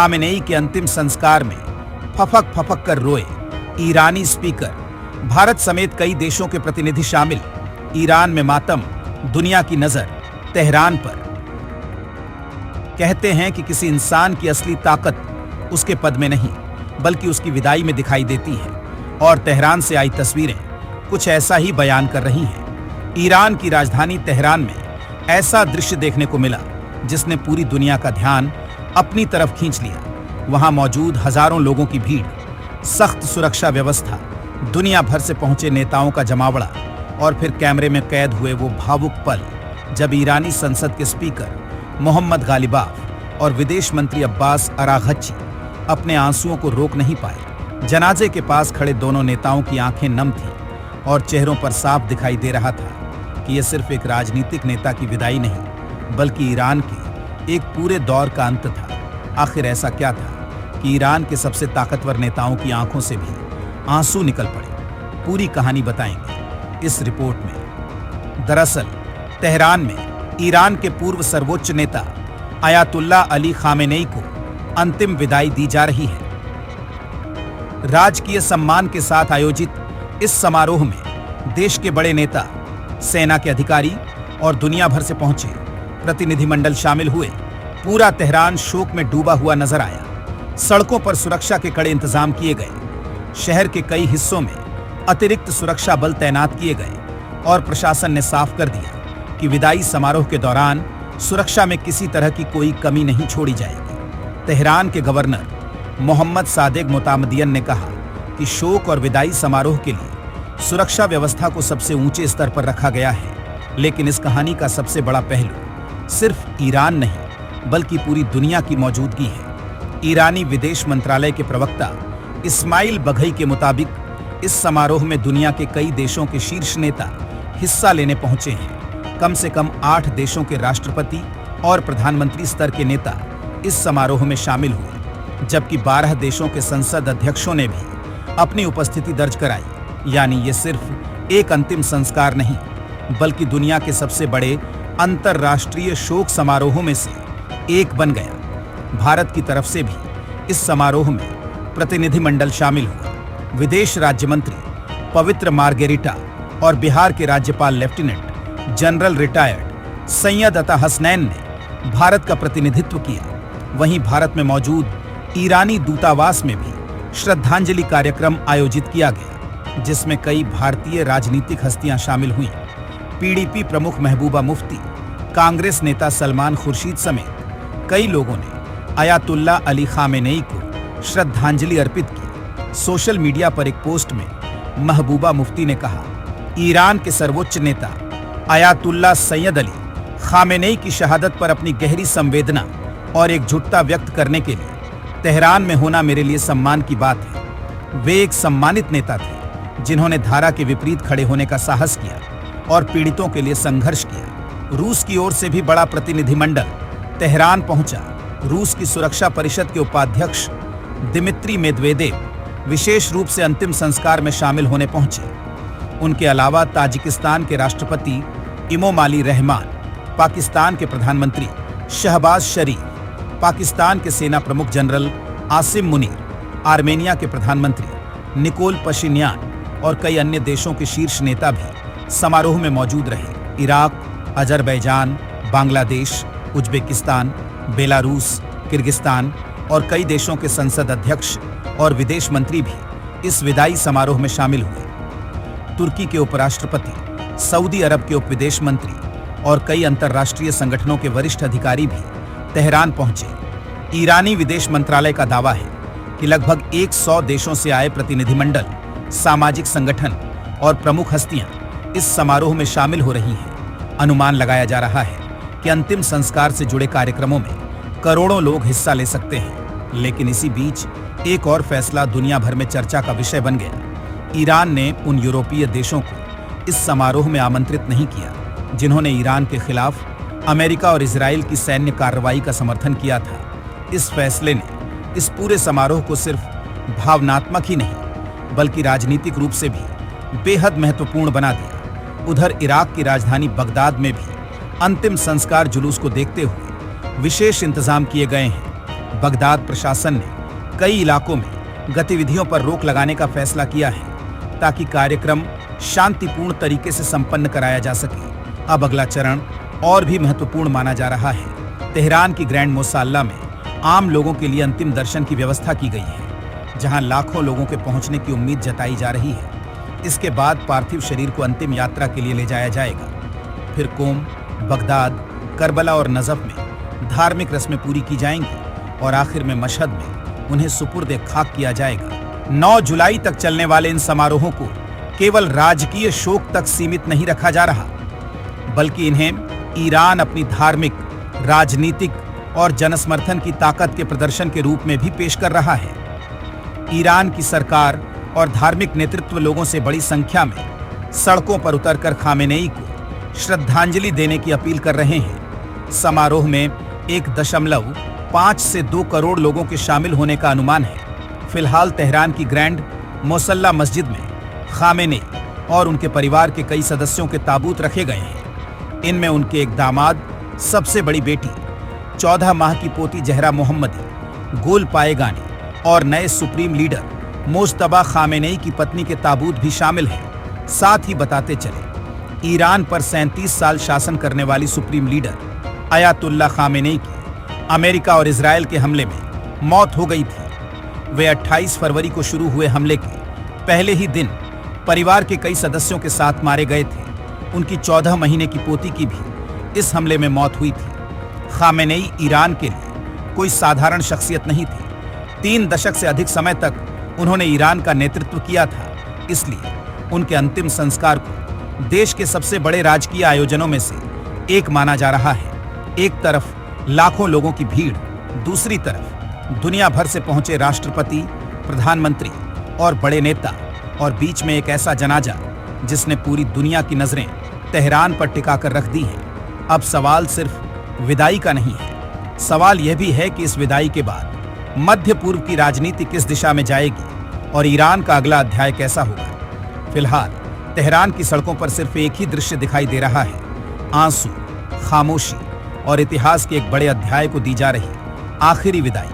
Khamenei के अंतिम संस्कार में फफक फफक कर रोए ईरानी स्पीकर। भारत समेत कई देशों के प्रतिनिधि शामिल। ईरान में मातम, दुनिया की नजर तेहरान पर। कहते हैं कि किसी इंसान की असली ताकत उसके पद में नहीं बल्कि उसकी विदाई में दिखाई देती है, और तेहरान से आई तस्वीरें कुछ ऐसा ही बयान कर रही हैं। ईरान की राजधानी तेहरान में ऐसा दृश्य देखने को मिला जिसने पूरी दुनिया का ध्यान अपनी तरफ खींच लिया। वहां मौजूद हजारों लोगों की भीड़, सख्त सुरक्षा व्यवस्था, दुनिया भर से पहुंचे नेताओं का जमावड़ा, और फिर कैमरे में कैद हुए वो भावुक पल जब ईरानी संसद के स्पीकर मोहम्मद गालिबाफ और विदेश मंत्री अब्बास अराघची अपने आंसुओं को रोक नहीं पाए। जनाजे के पास खड़े दोनों नेताओं की आंखें नम थीं और चेहरों पर साफ दिखाई दे रहा था कि यह सिर्फ एक राजनीतिक नेता की विदाई नहीं बल्कि ईरान के एक पूरे दौर का अंत था। आखिर ऐसा क्या था कि ईरान के सबसे ताकतवर नेताओं की आंखों से भी आंसू निकल पड़े? पूरी कहानी बताएंगे इस रिपोर्ट में। दरअसल तेहरान में ईरान के पूर्व सर्वोच्च नेता अयातुल्ला अली खामेनेई को अंतिम विदाई दी जा रही है। राजकीय सम्मान के साथ आयोजित इस समारोह में देश के बड़े नेता, सेना के अधिकारी और दुनिया भर से पहुंचे प्रतिनिधिमंडल शामिल हुए। पूरा तेहरान शोक में डूबा हुआ नजर आया। सड़कों पर सुरक्षा के कड़े इंतजाम किए गए। शहर के कई हिस्सों में अतिरिक्त सुरक्षा बल तैनात किए गए और प्रशासन ने साफ कर दिया कि विदाई समारोह के दौरान सुरक्षा में किसी तरह की कोई कमी नहीं छोड़ी जाएगी। तेहरान के गवर्नर मोहम्मद सादेक मोतामदियन ने कहा कि शोक और विदाई समारोह के लिए सुरक्षा व्यवस्था को सबसे ऊंचे स्तर पर रखा गया है, लेकिन इस कहानी का सबसे बड़ा पहलू सिर्फ ईरान नहीं बल्कि पूरी दुनिया की मौजूदगी है। ईरानी विदेश मंत्रालय के प्रवक्ता इस्माइल बघई के मुताबिक इस समारोह में दुनिया के कई देशों के शीर्ष नेता हिस्सा लेने पहुंचे हैं। कम से कम 8 देशों के राष्ट्रपति और प्रधानमंत्री स्तर के नेता इस समारोह में शामिल हुए, जबकि 12 देशों के संसद अध्यक्षों ने भी अपनी उपस्थिति दर्ज कराई। यानी ये सिर्फ एक अंतिम संस्कार नहीं बल्कि दुनिया के सबसे बड़े अंतर्राष्ट्रीय शोक समारोहों में से एक बन गया। भारत की तरफ से भी इस समारोह में प्रतिनिधिमंडल शामिल हुआ। विदेश राज्य मंत्री पवित्र मार्गेरिटा और बिहार के राज्यपाल लेफ्टिनेंट जनरल रिटायर्ड सैयद अता हसनैन ने भारत का प्रतिनिधित्व किया। वहीं भारत में मौजूद ईरानी दूतावास में भी श्रद्धांजलि कार्यक्रम आयोजित किया गया, जिसमें कई भारतीय राजनीतिक हस्तियां शामिल हुईं। पीडीपी प्रमुख महबूबा मुफ्ती, कांग्रेस नेता सलमान खुर्शीद समेत कई लोगों ने अयातुल्ला अली खामेनेई को श्रद्धांजलि अर्पित की। सोशल मीडिया पर एक पोस्ट में महबूबा मुफ्ती ने कहा, ईरान के सर्वोच्च नेता अयातुल्ला सैयद अली खामेनेई की शहादत पर अपनी गहरी संवेदना और एकजुटता व्यक्त करने के लिए तेहरान में होना मेरे लिए सम्मान की बात है। वे एक सम्मानित नेता थे जिन्होंने धारा के विपरीत खड़े होने का साहस किया और पीड़ितों के लिए संघर्ष किया। रूस की ओर से भी बड़ा प्रतिनिधिमंडल तेहरान पहुंचा। रूस की सुरक्षा परिषद के उपाध्यक्ष दिमित्री मेदवेदेव विशेष रूप से अंतिम संस्कार में शामिल होने पहुंचे। उनके अलावा ताजिकिस्तान के राष्ट्रपति इमोमाली रहमान, पाकिस्तान के प्रधानमंत्री शहबाज शरीफ, पाकिस्तान के सेना प्रमुख जनरल आसिम मुनीर, आर्मेनिया के प्रधानमंत्री निकोल पशिन्यान और कई अन्य देशों के शीर्ष नेता भी समारोह में मौजूद रहे। Iraq, Azerbaijan, Bangladesh, Uzbekistan, Belarus, Kyrgyzstan और कई देशों के संसद अध्यक्ष और विदेश मंत्री भी इस विदाई समारोह में शामिल हुए। तुर्की के उपराष्ट्रपति, सऊदी अरब के उपविदेश मंत्री और कई अंतर्राष्ट्रीय संगठनों के वरिष्ठ अधिकारी भी तेहरान पहुंचे। ईरानी विदेश मंत्रालय का दावा है कि लगभग 100 देशों से आए प्रतिनिधिमंडल, सामाजिक संगठन और प्रमुख हस्तियां इस समारोह में शामिल हो रही हैं। अनुमान लगाया जा रहा है कि अंतिम संस्कार से जुड़े कार्यक्रमों में करोड़ों लोग हिस्सा ले सकते हैं। लेकिन इसी बीच एक और फैसला दुनिया भर में चर्चा का विषय बन गया। ईरान ने उन यूरोपीय देशों को इस समारोह में आमंत्रित नहीं किया जिन्होंने ईरान के खिलाफ अमेरिका और इजराइल की सैन्य कार्रवाई का समर्थन किया था। इस फैसले ने इस पूरे समारोह को सिर्फ भावनात्मक ही नहीं बल्कि राजनीतिक रूप से भी बेहद महत्वपूर्ण बना दिया। उधर इराक की राजधानी बगदाद में भी अंतिम संस्कार जुलूस को देखते हुए विशेष इंतजाम किए गए हैं। बगदाद प्रशासन ने कई इलाकों में गतिविधियों पर रोक लगाने का फैसला किया है ताकि कार्यक्रम शांतिपूर्ण तरीके से संपन्न कराया जा सके। अब अगला चरण और भी महत्वपूर्ण माना जा रहा है। तेहरान की ग्रैंड मोसाल्ला में आम लोगों के लिए अंतिम दर्शन की व्यवस्था की गई है, जहां लाखों लोगों के पहुंचने की उम्मीद जताई जा रही है। इसके बाद पार्थिव शरीर को अंतिम यात्रा के लिए ले जाया जाएगा। फिर कोम, बगदाद, करबला और नजफ में धार्मिक रस्में पूरी की जाएंगी और आखिर में मशहद में उन्हें सुपुर्द खाक किया जाएगा। 9 जुलाई तक चलने वाले इन समारोहों को केवल राजकीय शोक तक सीमित नहीं रखा जा रहा, बल्कि इन्हें ईरान अपनी धार्मिक, राजनीतिक और जनसमर्थन की ताकत के प्रदर्शन के रूप में भी पेश कर रहा है। ईरान की सरकार और धार्मिक नेतृत्व लोगों से बड़ी संख्या में सड़कों पर उतरकर खामेनेई को श्रद्धांजलि देने की अपील कर रहे हैं। समारोह में 1.5 से 2 करोड़ लोगों के शामिल होने का अनुमान है। फिलहाल तेहरान की ग्रैंड मोसल्ला मस्जिद में खामेनेई और उनके परिवार के कई सदस्यों के ताबूत रखे गए हैं। इनमें उनके एक दामाद, सबसे बड़ी बेटी, 14 माह की पोती जहरा मोहम्मदी, गोल पाएगानी और नए सुप्रीम लीडर मुज्तबा खामेनेई की पत्नी के ताबूत भी शामिल हैं। साथ ही बताते चले, ईरान पर 37 साल शासन करने वाली सुप्रीम लीडर अयातुल्ला खामेनेई की अमेरिका और इजराइल के हमले में मौत हो गई थी। वे 28 फरवरी को शुरू हुए हमले के पहले ही दिन परिवार के कई सदस्यों के साथ मारे गए थे। उनकी 14 महीने की पोती की भी इस हमले में मौत हुई थी। खामेनेई ईरान के लिए कोई साधारण शख्सियत नहीं थी। 3 दशक से अधिक समय तक उन्होंने ईरान का नेतृत्व किया था, इसलिए उनके अंतिम संस्कार को देश के सबसे बड़े राजकीय आयोजनों में से एक माना जा रहा है। एक तरफ लाखों लोगों की भीड़, दूसरी तरफ दुनिया भर से पहुंचे राष्ट्रपति, प्रधानमंत्री और बड़े नेता, और बीच में एक ऐसा जनाजा जिसने पूरी दुनिया की नजरें तेहरान पर टिकाकर रख दी हैं। अब सवाल सिर्फ विदाई का नहीं है, सवाल यह भी है कि इस विदाई के बाद मध्य पूर्व की राजनीति किस दिशा में जाएगी और ईरान का अगला अध्याय कैसा होगा। फिलहाल तेहरान की सड़कों पर सिर्फ एक ही दृश्य दिखाई दे रहा है, आंसू, खामोशी और इतिहास के एक बड़े अध्याय को दी जा रही आखिरी विदाई।